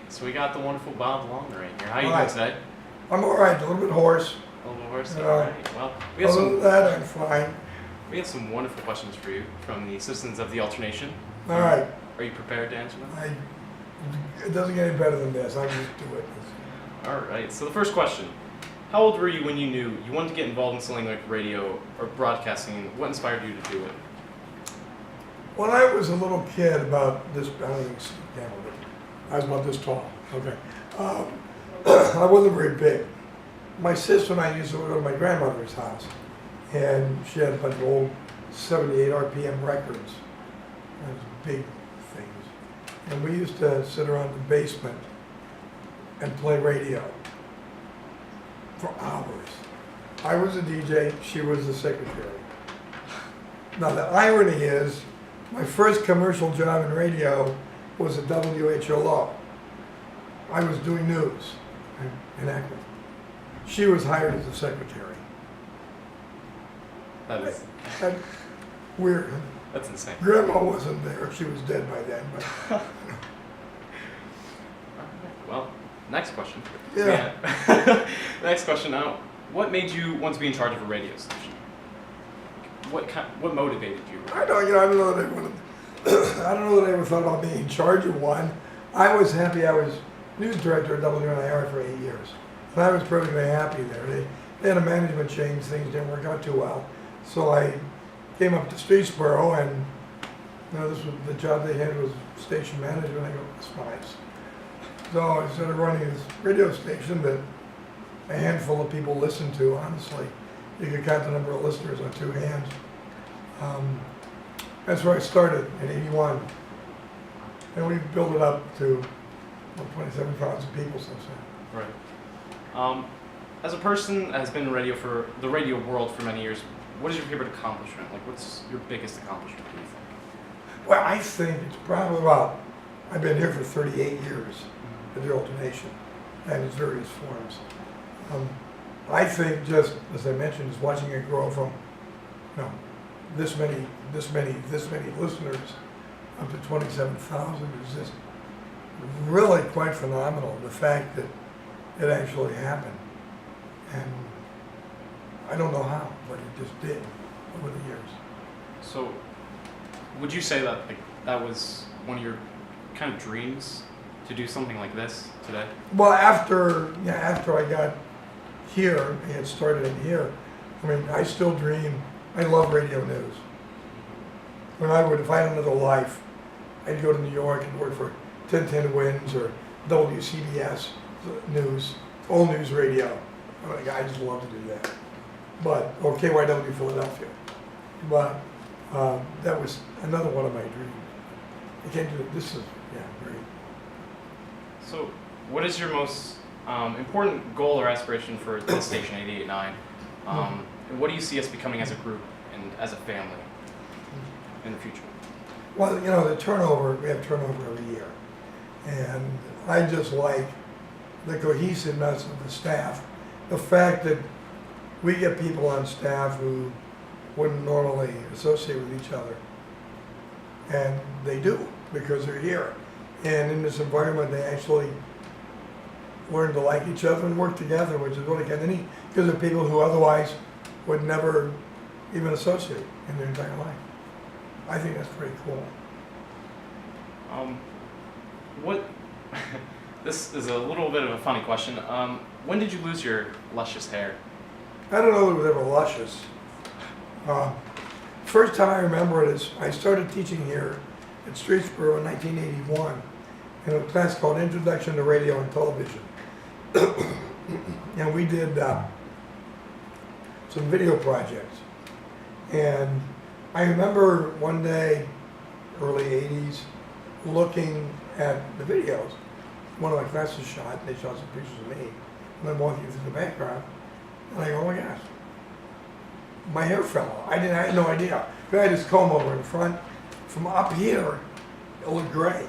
So we got the wonderful Bob Long right here. How you Hi. doing today? I'm all right, a little bit hoarse. A little horse. Yeah. All right. Well, Other than that, I'm fine. we have some wonderful questions for you from the citizens of the Alternation. All right. Are you prepared to answer them? It doesn't get any better than this. I'm used to it. All right. So the first question: how old were you when you knew you wanted to get involved in something like radio or broadcasting? What inspired you to do it? When I was a little kid, about this, I don't think, yeah, I was about this tall. Okay. I wasn't very big. My sister and I used to go to my grandmother's house, and she had a bunch of old 78 RPM records. Those big things. And we used to sit around the basement and play radio for hours. I was a DJ, she was the secretary. Now the irony is, my first commercial job in radio was at WHLO. I was doing news in Akron. She was hired as a secretary. That is And weird. that's insane. Grandma wasn't there, she was dead by then, but Well, next question. yeah. Next question. Now, what made you want to be in charge of a radio station? What motivated you? I don't know that anyone, I don't know that I ever thought about being in charge of one. I was happy. I was news director at WNIR for 8 years. And I was perfectly happy there. They had a management change, things didn't work out too well. So I came up to Streetsboro, and this was the job they had was station manager, and I go, that's nice. So I started running this radio station that a handful of people listened to, honestly. You could count the number of listeners on two hands. That's where I started in '81. And we built it up to 27,000 people since then. Right. As a person that has been in the radio world for many years, what is your favorite accomplishment? Like, what's your biggest accomplishment, do you think? Well, I think it's probably I've been here for 38 years at the Alternation and its various forms. I think just, as I mentioned, is watching it grow from, this many listeners up to 27,000 is just really quite phenomenal. The fact that it actually happened, and I don't know how, but it just did over the years. So, would you say that that was one of your kind of dreams to do something like this today? Well, after I got here, I had started in here, I mean, I still dream, I love radio news. If I had another life, I'd go to New York and work for 1010 Winds or WCBS News, all news radio. I just love to do that. Or KYW Philadelphia. But that was another one of my dreams. I can't do it. This is, great. So, what is your most important goal or aspiration for this station, 88.9? And what do you see us becoming as a group and as a family in the future? Well, we have turnover every year. And I just like the cohesiveness of the staff. The fact that we get people on staff who wouldn't normally associate with each other. And they do, because they're here. And in this environment, they actually learn to like each other and work together, which is really kind of neat, because they're people who otherwise would never even associate in their entire life. I think that's pretty cool. This is a little bit of a funny question. When did you lose your luscious hair? I don't know if it was ever luscious. First time I remember it is I started teaching here at Streetsboro in 1981 in a class called Introduction to Radio and Television. And we did some video projects. And I remember one day, early 80s, looking at the videos. One of my classes shot, they shot some pictures of me, and I'm walking through the background, and I go, oh my gosh, my hair fell out. I had no idea. I had this comb over in front. From up here, it looked gray.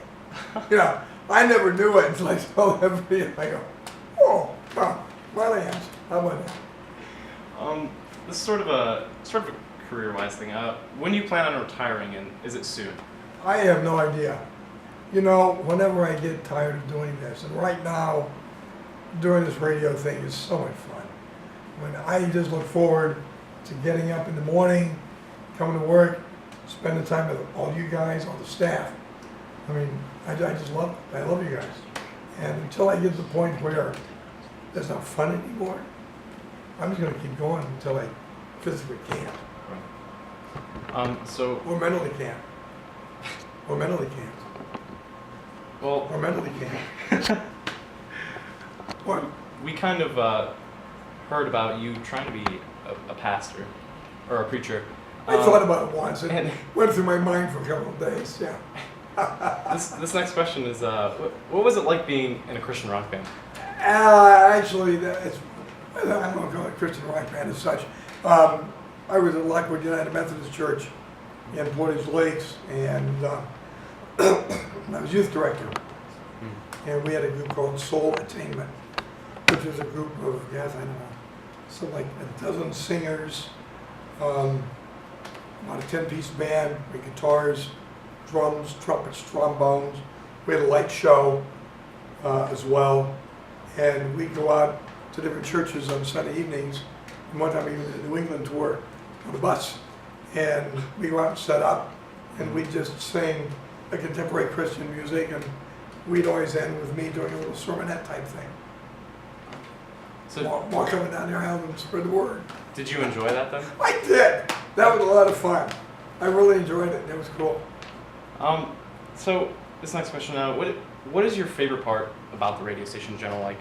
I never knew it until I saw that video. I go, oh, my lands. How about that? This is sort of a career-wise thing. When do you plan on retiring, and is it soon? I have no idea. You know, whenever I get tired of doing this, and right now, doing this radio thing is so much fun. When I just look forward to getting up in the morning, coming to work, spending time with all you guys, all the staff. I mean, I just love it. I love you guys. And until I get to the point where that's not fun anymore, I'm just gonna keep going until I physically can't. So, Or mentally can't. Or mentally can't. well, Or mentally can't. What? we kind of heard about you trying to be a pastor or a preacher. I thought about it once and and- went through my mind for a couple of days, yeah. This next question is, what was it like being in a Christian rock band? Actually, I don't know if you call it a Christian rock band as such. I was at Lockwood United Methodist Church in Portage Lakes, and I was youth director. And we had a group called Soul Attainment, which was a group of, I don't know, something like a dozen singers, about a 10-piece band with guitars, drums, trumpets, trombones. We had a light show as well. And we'd go out to different churches on Sunday evenings. And one time we did the New England tour on the bus. And we go out and set up, and we'd just sing a contemporary Christian music. And we'd always end with me doing a little sermonette type thing. So, Walk up and down the aisle and spread the word. did you enjoy that then? I did. That was a lot of fun. I really enjoyed it. It was cool. So this next question, what is your favorite part about the radio station in general? Like,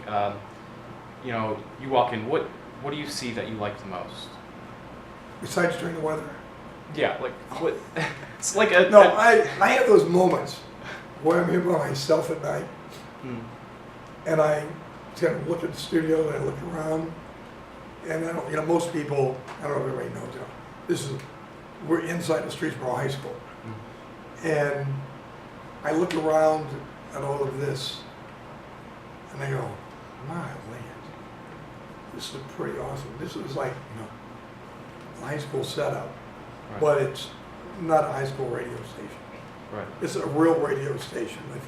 you know, you walk in, what do you see that you like the most? Besides during the weather. Yeah, like what? It's like a No, I have those moments where I'm here by myself at night, and I kind of look at the studio and I look around, and I don't, you know, most people, I don't know if everybody knows, you know, we're inside the Streetsboro High School, and I look around at all of this, and I go, my land, this is pretty awesome. This is like, you know, a high school setup, Right. but it's not a high school radio station. Right. It's a real radio station with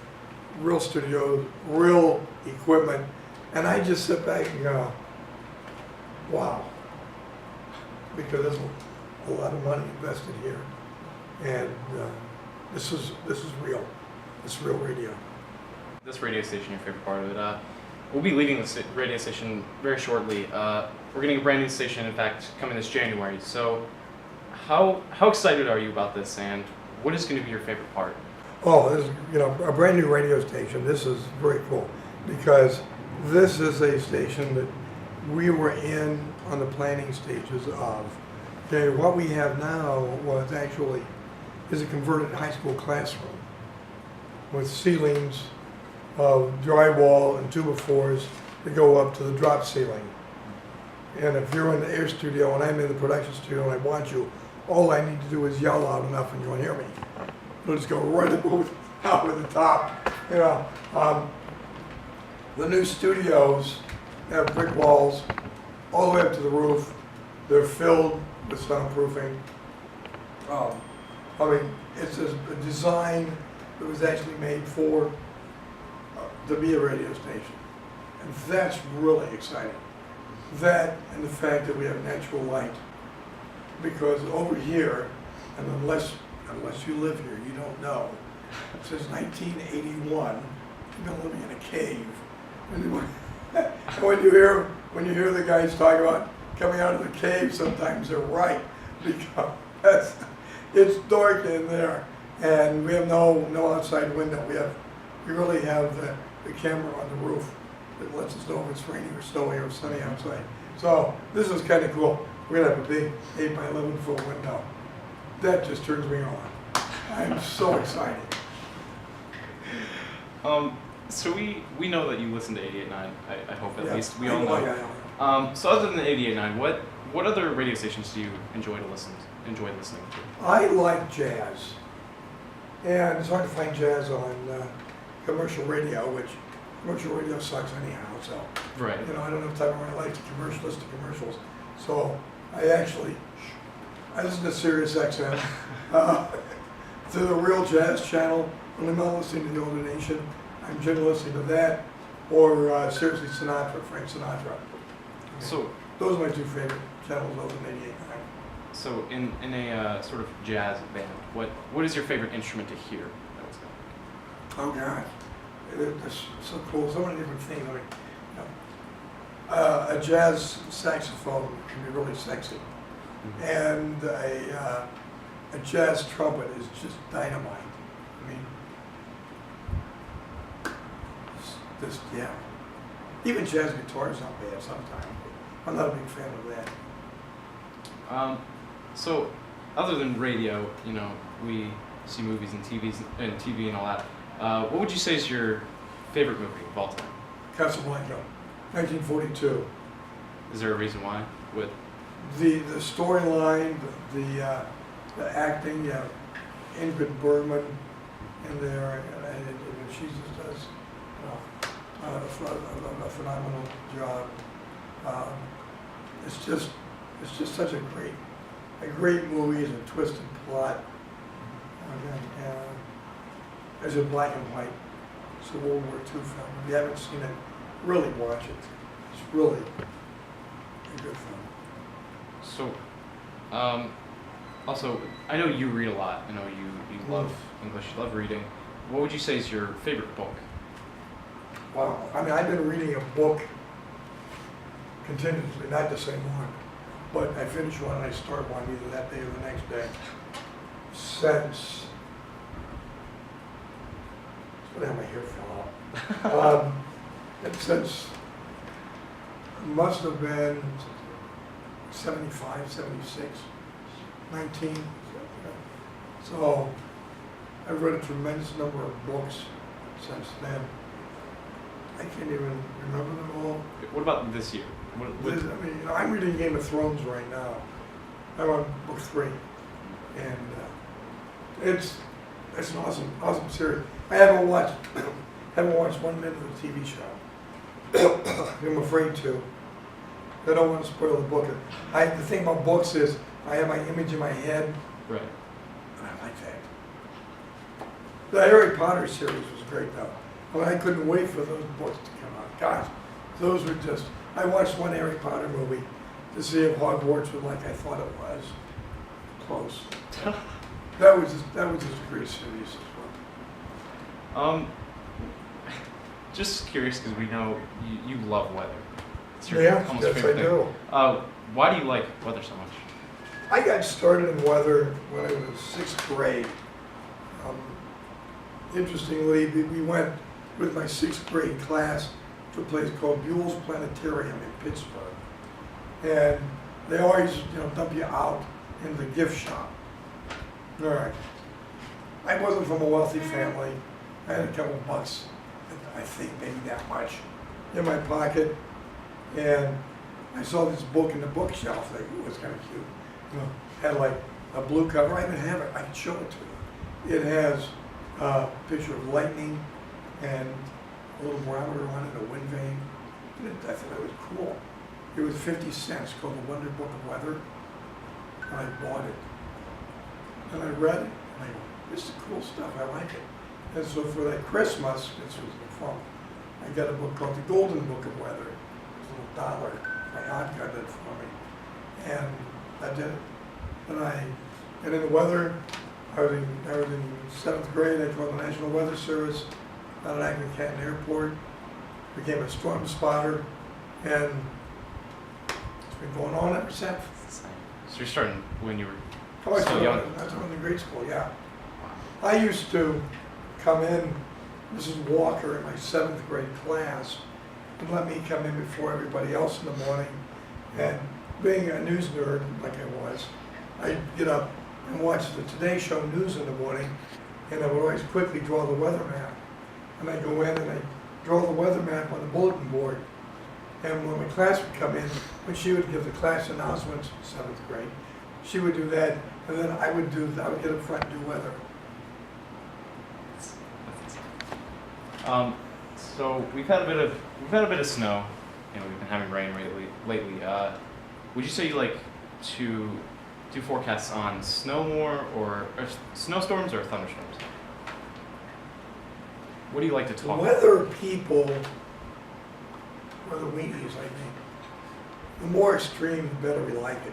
real studios, real equipment, and I just sit back and go, wow, because there's a lot of money invested here, and this is real. It's real radio. This radio station, your favorite part of it? We'll be leaving this radio station very shortly. We're getting a brand new station, in fact, coming this January. So, how excited are you about this, and what is going to be your favorite part? Oh, this is, you know, a brand new radio station. This is very cool because this is a station that we were in on the planning stages of. Okay, what we have now is a converted high school classroom with ceilings of drywall and 2x4s that go up to the drop ceiling. And if you're in the air studio and I'm in the production studio and I want you, all I need to do is yell loud enough and you'll hear me. It'll just go right over the top. You know, the new studios have brick walls all the way up to the roof. They're filled with soundproofing. I mean, it's a design that was actually made for to be a radio station, and that's really exciting. That and the fact that we have natural light, because over here, and unless you live here, you don't know. Since 1981, we've been living in a cave. And when you hear the guys talk about coming out of the cave, sometimes they're right, because it's dark in there, and we have no outside window. We really have the camera on the roof that lets us know if it's raining or snowing or sunny outside. So this is kind of cool. We're gonna have a big 8 by 11 foot window. That just turns me on. I'm so excited. So we know that you listen to 88.9. I hope at Yeah, least we all know. yeah. So other than 88.9, what other radio stations do you enjoy listening to? I like jazz, and it's hard to find jazz on commercial radio, which commercial radio sucks anyhow. So Right. you know, I don't have time in my life to listen to commercials. So I listen to Sirius XM, to the Real Jazz channel, When I'm not listening to the older nation, I'm generally listening to that, or seriously Sinatra, Frank Sinatra. So, Those are my two favorite channels, those in 88.9. so in a sort of jazz band, what is your favorite instrument to hear? That was good. Oh God, it's so cool. So many different things. I mean, a jazz saxophone can be really sexy, and a jazz trumpet is just dynamite. I mean, just yeah. Even jazz guitar is not bad sometimes. I'm not a big fan of that. So, other than radio, you know, we see movies and TV and all that. What would you say is your favorite movie of all time? Casablanca, 1942. Is there a reason why? What? The storyline, the acting, yeah, Ingrid Bergman in there, and she just does a phenomenal job. It's just such a great movie. It's a twisted plot. It's in black and white. It's a World War II film. If you haven't seen it, really watch it. It's really a good film. So, also, I know you read a lot. I know you love English, you love reading. What would you say is your favorite book? Wow. I mean, I've been reading a book continuously, not the same one, but I finish one and I start one either that day or the next day. Since, but now my hair fell out. Since, must have been 75, 76, 19. So I've read a tremendous number of books since then. I can't even remember them all. What about this year? I mean, I'm reading Game of Thrones right now. I'm on book 3, and it's an awesome series. I haven't watched 1 minute of the TV show. I'm afraid to. I don't want to spoil the book. The thing about books is I have my image in my head. Right. And I like that. The Harry Potter series was great though. Well, I couldn't wait for those books to come out. Gosh, those were just. I watched one Harry Potter movie to see if Hogwarts was like I thought it was. Close. That was just a great series as well. Just curious because we know you love weather. It's your Yeah, almost yes I favorite thing. do. Why do you like weather so much? I got started in weather when I was in 6th grade. Interestingly, we went with my 6th grade class to a place called Buell's Planetarium in Pittsburgh. And they always, dump you out in the gift shop. All right. I wasn't from a wealthy family. I had a couple bucks, I think maybe that much, in my pocket. And I saw this book in the bookshelf. Like, ooh, it's kind of cute. Had like a blue cover. I even have it. I can show it to you. It has a picture of lightning and a little barometer on it, a wind vane. I thought it was cool. It was 50 cents, called The Wonder Book of Weather. And I bought it. And I read it, and I go, this is cool stuff, I like it. And so for that Christmas, this was the fall, I got a book called The Golden Book of Weather. It was a $1. My aunt got it for me. And I did it. And in the weather, I was in 7th grade. I joined the National Weather Service out at Acton Airport. Became a storm spotter, and it's been going on ever since. So you're starting when you were I so young. I was in grade school, yeah. I used to come in, Mrs. Walker in my 7th grade class, and let me come in before everybody else in the morning. And being a news nerd like I was, I'd get up and watch the Today Show news in the morning, and I would always quickly draw the weather map. And I'd go in and I'd draw the weather map on the bulletin board. And when my class would come in, when she would give the class announcements in 7th grade, she would do that, and then I would get up front and do weather. So we've had a bit of snow, and we've been having rain lately. Would you say you like to do forecasts on snow more, or snowstorms or thunderstorms? What do you like to talk about? Weather people, or the weenies, I mean, the more extreme, the better we like it.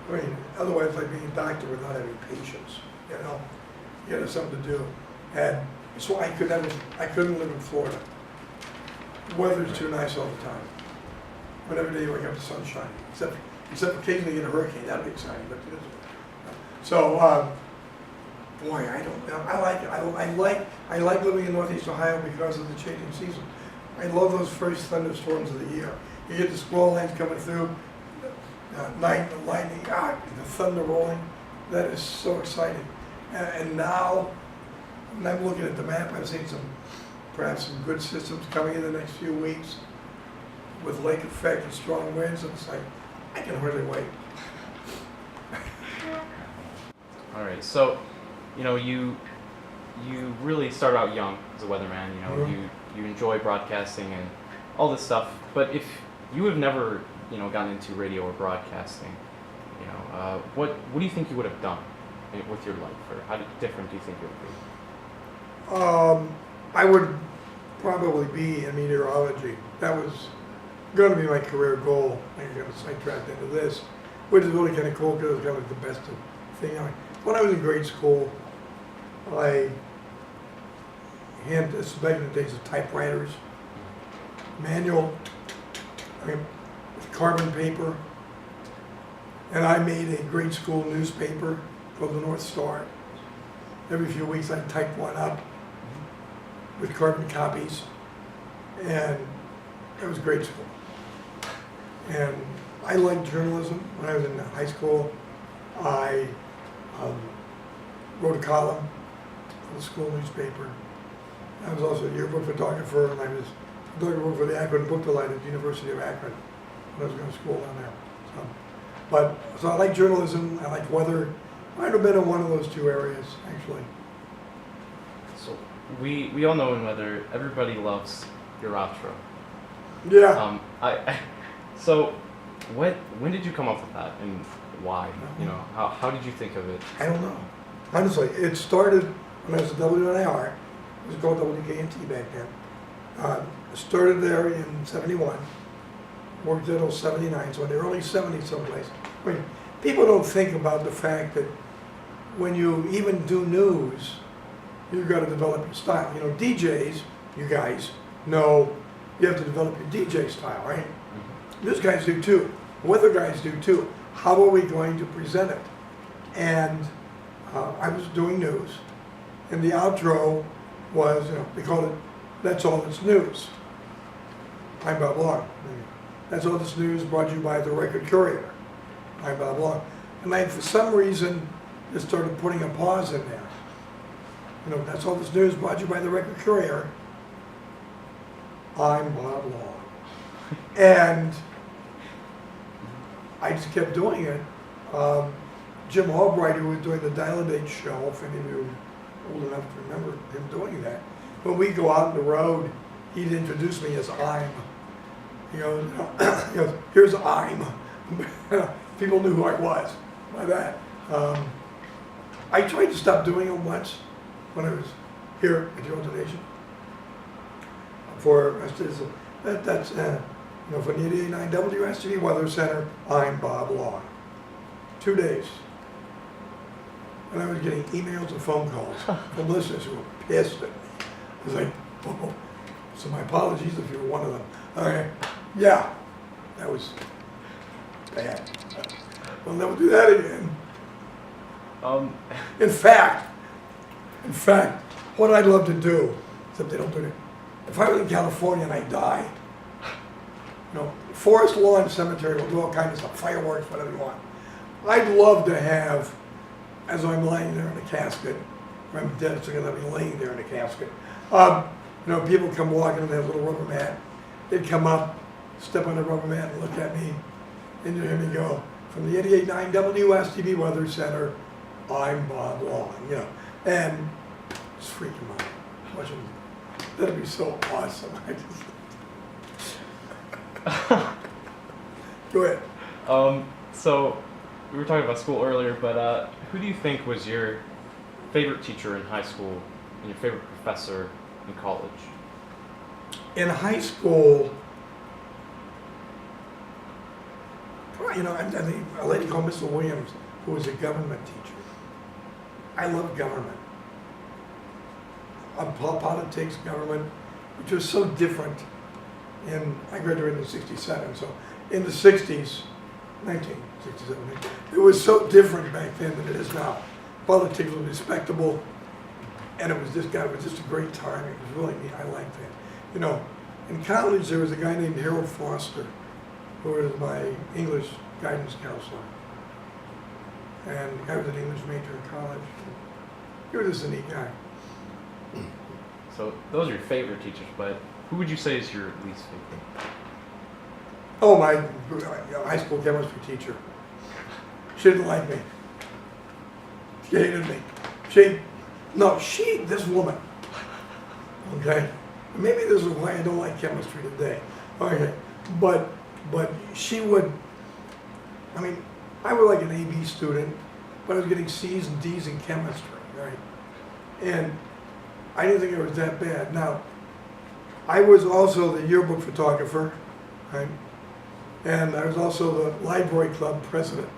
I mean, otherwise, like being a doctor without having patience, you know? You got something to do. And so I couldn't live in Florida. The weather's too nice all the time. But every day you wake up, the sun's shining. Except occasionally you get a hurricane, that'd be exciting, but it isn't. So, boy, I don't know. I like it. I like living in Northeast Ohio because of the changing season. I love those first thunderstorms of the year. You get the squall lines coming through, night, the lightning, the thunder rolling. That is so exciting. And now, when I'm looking at the map, I've seen perhaps some good systems coming in the next few weeks with lake effect and strong winds, and it's like, I can hardly wait. All right, so, you know, you really started out young as a weatherman. You know, you enjoy broadcasting and all this stuff. But if you have never, you know, gotten into radio or broadcasting, you know, what do you think you would have done with your life, or how different do you think it would be? I would probably be in meteorology. That was going to be my career goal. I got sidetracked into this, which is really kind of cool because it was kind of the best thing. When I was in grade school, this was back in the days of typewriters, manual, with carbon paper, and I made a grade school newspaper called the North Star. Every few weeks I'd type one up with carbon copies, and it was grade school. And I liked journalism. When I was in high school, I wrote a column for the school newspaper. I was also a yearbook photographer, and I was photographer for the Akron Book Delight at the University of Akron when I was going to school down there. So I like journalism, I like weather. I'd have been in one of those two areas, actually. So we all know in weather, everybody loves your outro. Yeah. So when did you come up with that, and why? You know, how did you think of it? I don't know. Honestly, it started when I was at WNIR. It was called WKNT back then. Started there in '71. Worked until '79, so in the early '70s someplace. I mean, people don't think about the fact that when you even do news, you've got to develop your style. You know, DJs, you guys know you have to develop your DJ style, right? Mm-hmm. News guys do too. Weather guys do too. How are we going to present it? And I was doing news, and the outro was, you know, they called it, "That's All That's News." I'm Bob Long. "That's All That's News" brought to you by the Record Courier. I'm Bob Long. And for some reason, just started putting a pause in there. You know, "That's All This News" brought to you by the Record Courier. I'm Bob Long. And I just kept doing it. Jim Albright, who was doing the Dial-A-Date show, if any of you are old enough to remember him doing that, when we go out on the road, he'd introduce me as I'm. You know, here's I'm. People knew who I was by that. I tried to stop doing it once when I was here at the Old Nation. For that's you know, for the 88.9 WSTB Weather Center, I'm Bob Long. 2 days. And I was getting emails and phone calls from listeners who were pissed at me. I was like, oh, so my apologies if you were one of them. Okay, yeah, that was bad. We'll never do that again. In fact, what I'd love to do, except they don't do it, if I was in California and I die, you know, Forest Lawn Cemetery will do all kinds of stuff, fireworks, whatever you want. I'd love to have, as I'm lying there in a casket, when I'm dead, so I'm going to be laying there in a casket. You know, people come walking on that little rubber mat. They'd come up, step on the rubber mat and look at me, and you hear me go, "From the 88.9 WSTB Weather Center, I'm Bob Long," you know, and it's freaking out. Watching, that'd be so awesome. I just go ahead. So we were talking about school earlier, but who do you think was your favorite teacher in high school and your favorite professor in college? In high school, you know, I think a lady called Mr. Williams, who was a government teacher. I love government. Politics, government, which was so different. I graduated in '67, so in the '60s, 1967, it was so different back then than it is now. Politics was respectable, and it was just a great time. It was really neat. I liked it. You know, in college there was a guy named Harold Foster, who was my English guidance counselor, and I was an English major in college. He was just a neat guy. So those are your favorite teachers, but who would you say is your least favorite? Oh, my high school chemistry teacher. She didn't like me. She hated me. This woman. Okay? Maybe this is why I don't like chemistry today. Okay. But she would, I mean, I was like an AB student, but I was getting C's and D's in chemistry, right? And I didn't think it was that bad. Now, I was also the yearbook photographer, right? And I was also the library club president.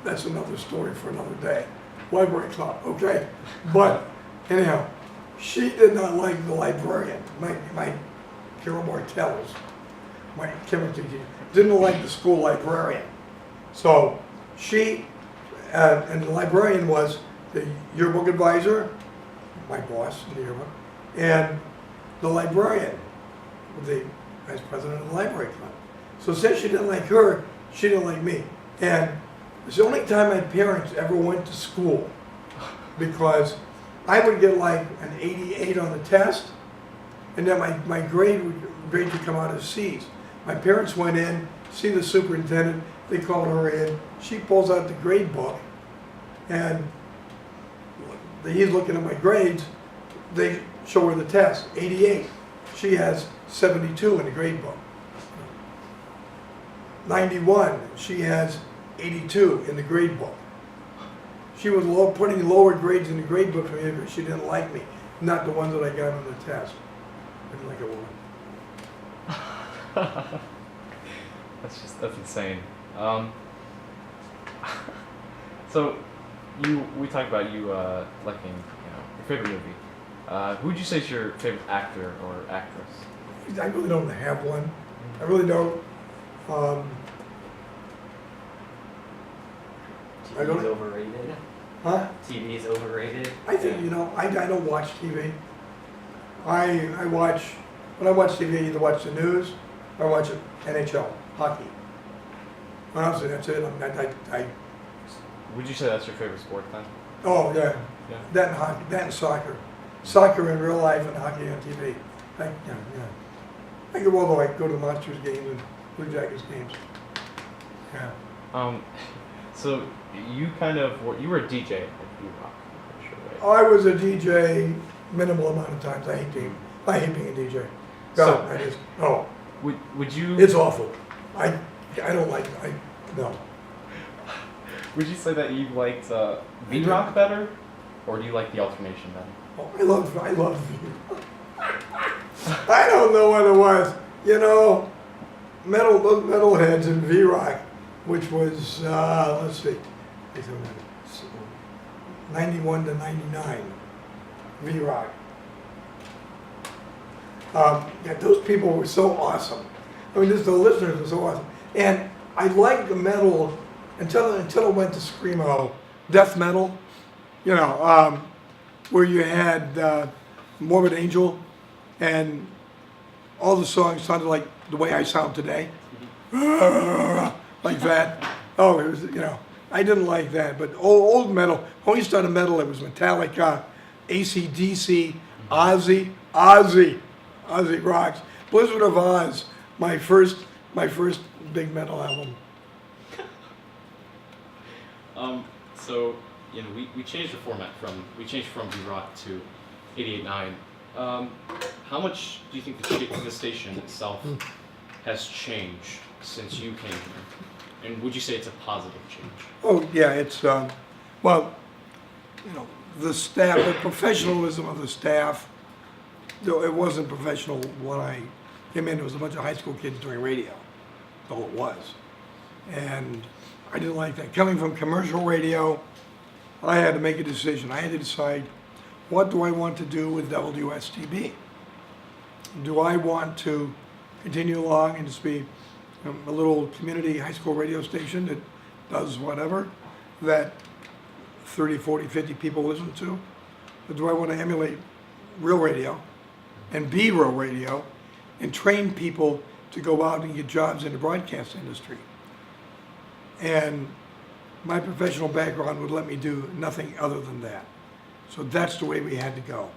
That's another story for another day. Library club, okay? But anyhow, she did not like the librarian, my Carol Martell's, my chemistry teacher, didn't like the school librarian. So she, and the librarian was the yearbook advisor, my boss in the yearbook, and the librarian, the vice president of the library club. So since she didn't like her, she didn't like me. And it's the only time my parents ever went to school, because I would get like an 88 on the test, and then my grade would come out as C's. My parents went in, see the superintendent, they called her in, she pulls out the grade book, and he's looking at my grades, they show her the test, 88. She has 72 in the grade book. 91, she has 82 in the grade book. She was putting lower grades in the grade book for me because she didn't like me, not the ones that I got on the test. I didn't like a woman. That's insane. So we talked about you liking, your favorite movie. Who would you say is your favorite actor or actress? I really don't have one. I really don't. I don't. TV's overrated. Huh? TV's overrated. I think, I don't watch TV. I watch, when I watch TV, I either watch the news or I watch NHL, hockey. Honestly, that's it. Would you say that's your favorite sport then? Oh, yeah. Yeah. That and hockey, that and soccer. Soccer in real life and hockey on TV. Yeah. I go, although I go to the Monsters games and Blue Jackets games. Yeah. So you were a DJ at B-Rock, I'm pretty sure, right? I was a DJ minimal amount of times. I hate being a DJ. God, Would you? It's awful. I don't like it. No. Would you say that you liked B-Rock better, or do you like the alternation better? Oh, I love I don't know what it was. Those metalheads in V-Rock, which was, let's see, 91 to 99, V-Rock. Those people were so awesome. I mean, the listeners were so awesome. And I liked the metal until it went to screamo, death metal, where you had Morbid Angel, and all the songs sounded like the way I sound today, like that. Oh, it was, I didn't like that. But old metal, when we started metal, it was Metallica, AC/DC, Ozzy rocks. Blizzard of Oz, my first big metal album. So we changed the format from B-Rock to 88.9. How much do you think the station itself has changed since you came here? And would you say it's a positive change? Oh yeah, it's the staff, the professionalism of the staff, though it wasn't professional when I came in. It was a bunch of high school kids doing radio. That's all it was. And I didn't like that. Coming from commercial radio, I had to make a decision. I had to decide, what do I want to do with WSTB? Do I want to continue along and just be a little community high school radio station that does whatever that 30, 40, 50 people listen to? Or do I want to emulate real radio and be real radio and train people to go out and get jobs in the broadcast industry? And my professional background would let me do nothing other than that. So that's the way we had to go.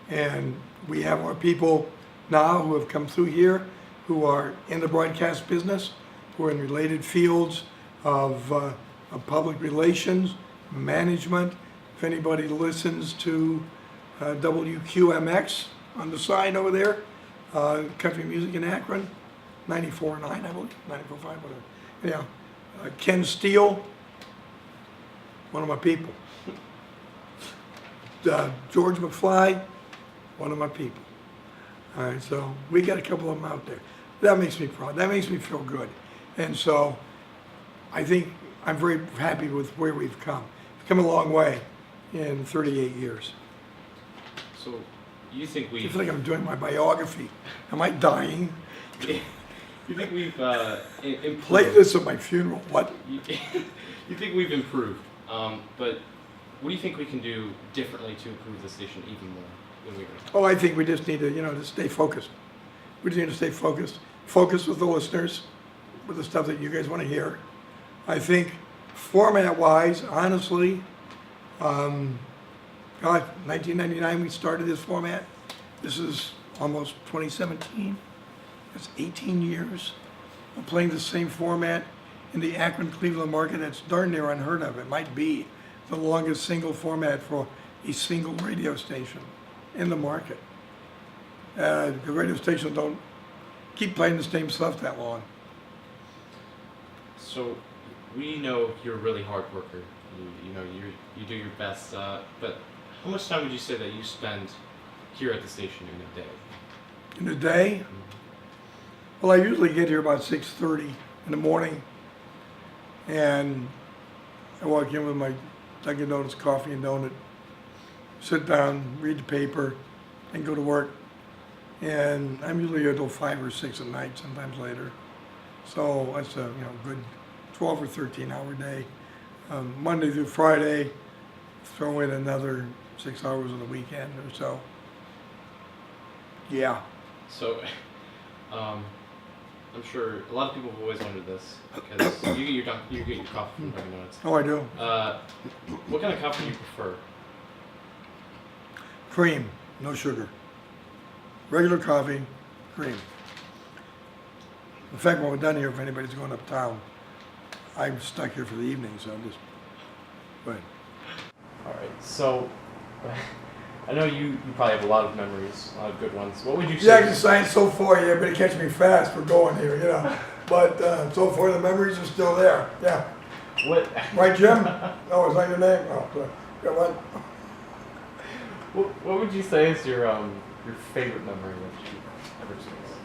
And we have our people now who have come through here who are in the broadcast business, who are in related fields of public relations, management. If anybody listens to WQMX on the side over there, country music in Akron, 94.9, I believe, 94.5, whatever. Yeah. Ken Steele, one of my people. George McFly, one of my people. All right, so we got a couple of them out there. That makes me proud. That makes me feel good. And so I think I'm very happy with where we've come. We've come a long way in 38 years. So you think I we've feel like I'm doing my biography. Am I dying? you think we've improved? Play this at my funeral. What? You think we've improved, but what do you think we can do differently to improve the station even more than we are? Oh, I think we just need to, just stay focused. We just need to stay focused. Focus with the listeners, with the stuff that you guys want to hear. I think format-wise, honestly, God, 1999 we started this format. This is almost 2017. That's 18 years of playing the same format in the Akron-Cleveland market. That's darn near unheard of. It might be the longest single format for a single radio station in the market. The radio stations don't keep playing the same stuff that long. So we know you're a really hard worker. You do your best. But how much time would you say that you spend here at the station in a day? In a day? Well, I usually get here about 6:30 in the morning, and I walk in with my Dunkin' Donuts coffee and donut, sit down, read the paper, and go to work. And I'm usually here till 5 or 6 at night, sometimes later. So that's a good 12 or 13 hour day. Monday through Friday, throw in another 6 hours on the weekend or so. Yeah. So, I'm sure a lot of people have always wondered this because you get your coffee from Dunkin' Donuts. Oh, I do. What kind of coffee do you prefer? Cream, no sugar. Regular coffee, cream. In fact, when we're done here, if anybody's going uptown, I'm stuck here for the evening, so I'm just, go ahead. All right. So, I know you probably have a lot of memories, a lot of good ones. What would you say? Yeah, because science so far, you better catch me fast for going here, But so far, the memories are still there. Yeah. What? Right, Jim? Oh, is that your name? Oh, got one. What would you say is your favorite memory that you ever experienced?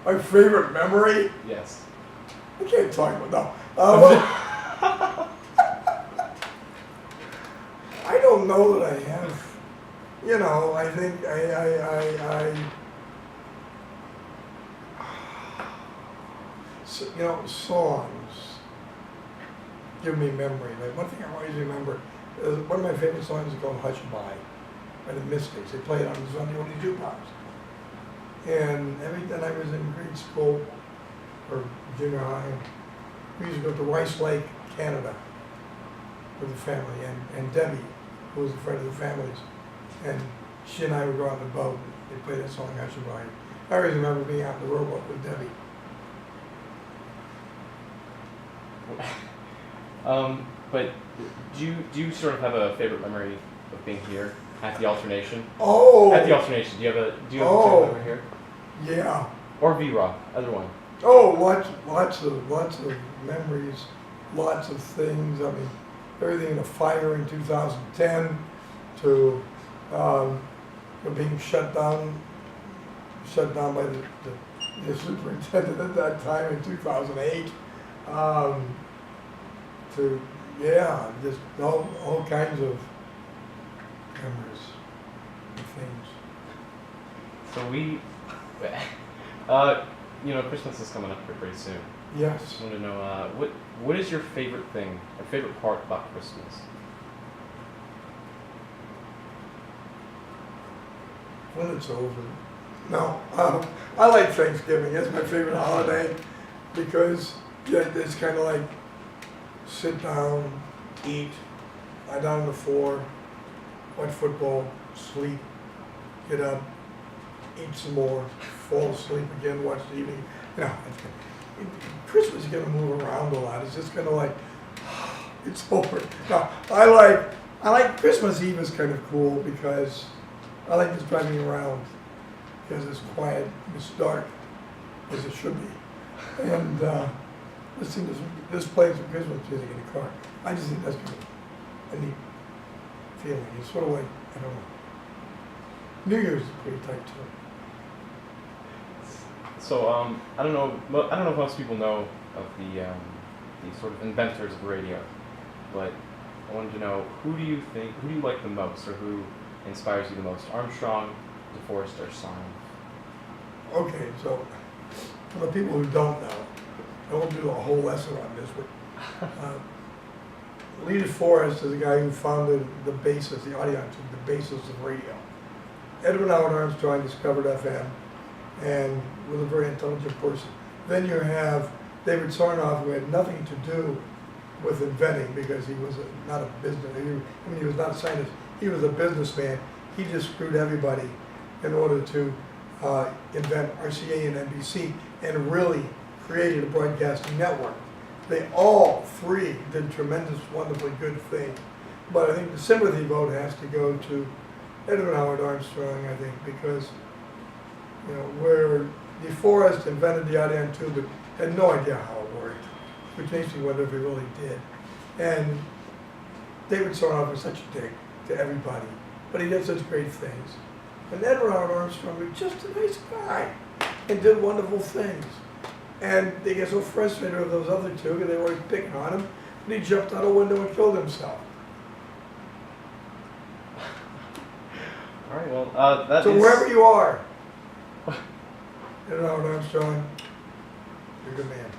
My favorite memory? Yes. I can't talk about no. I don't know that I have. I think songs give me memory. Like one thing I always remember is one of my favorite songs is called "Hush by the Mystics. They play it on the Sunday only jukebox. And every time I was in grade school or junior high, we used to go to Rice Lake, Canada, with the family, and Debbie, who was a friend of the family's, and she and I would go on the boat. They played that song, "Hush by." I always remember being out in the rowboat with Debbie. But do you sort of have a favorite memory of being here at the alternation? Oh. At the alternation, do you have a favorite memory here? Yeah. Or V-Rock, either one. Oh, lots of memories, lots of things. I mean, everything, the fire in 2010 to They're being shut down by the superintendent at that time in 2008. Just all kinds of memories of things. So we, Christmas is coming up here pretty soon. Yes. Just want to know, what is your favorite thing, or favorite part about Christmas? When it's over. No, I like Thanksgiving. That's my favorite holiday because it's kind of like sit down, eat, lie down on the floor, watch football, sleep, get up, eat some more, fall asleep again, watch TV. Christmas is gonna move around a lot. It's just kind of like it's over. Now, I like Christmas Eve is kind of cool because I like just driving around because it's quiet, it's dark, as it should be, and listening to this playing some Christmas music in the car. I just think that's kind of a neat feeling. It's sort of like, I don't know. New Year's is pretty tight too. So I don't know if most people know of the sort of inventors of radio, but I wanted to know who do you like the most, or who inspires you the most? Armstrong, DeForest, or Simon? Okay, so for the people who don't know, I won't do a whole lesson on this, but Lee DeForest is the guy who founded the basis, the audio tube, the basis of radio. Edwin Howard Armstrong discovered FM and was a very intelligent person. Then you have David Sarnoff, who had nothing to do with inventing because he was not a business, he was not a scientist, he was a businessman. He just screwed everybody in order to invent RCA and NBC and really created a broadcasting network. They all three did tremendous, wonderfully good things. But I think the sympathy vote has to go to Edwin Howard Armstrong, I think, because where DeForest invented the audio tube but had no idea how it worked, which makes me wonder if he really did. And David Sarnoff was such a dick to everybody, but he did such great things. And Edwin Howard Armstrong was just a nice guy and did wonderful things. And they get so frustrated with those other two because they were always picking on him, and he jumped out a window and killed himself. All right, well, so wherever you are, Edwin Howard Armstrong, you're a good man.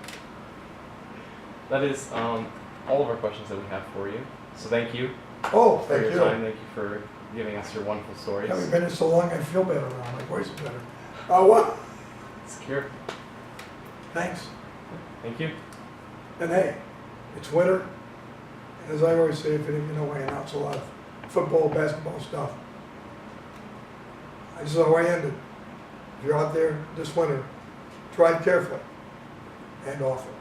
That is all of our questions that we have for you. So thank you Oh, for thank your you. time. Thank you for giving us your wonderful stories. Having been here so long, I feel better now. My voice is better. What? Secure. Thanks. Thank you. And hey, it's winter. And as I always say, if any of you know, I announce a lot of football, basketball stuff. This is how I ended. If you're out there this winter, drive carefully and often.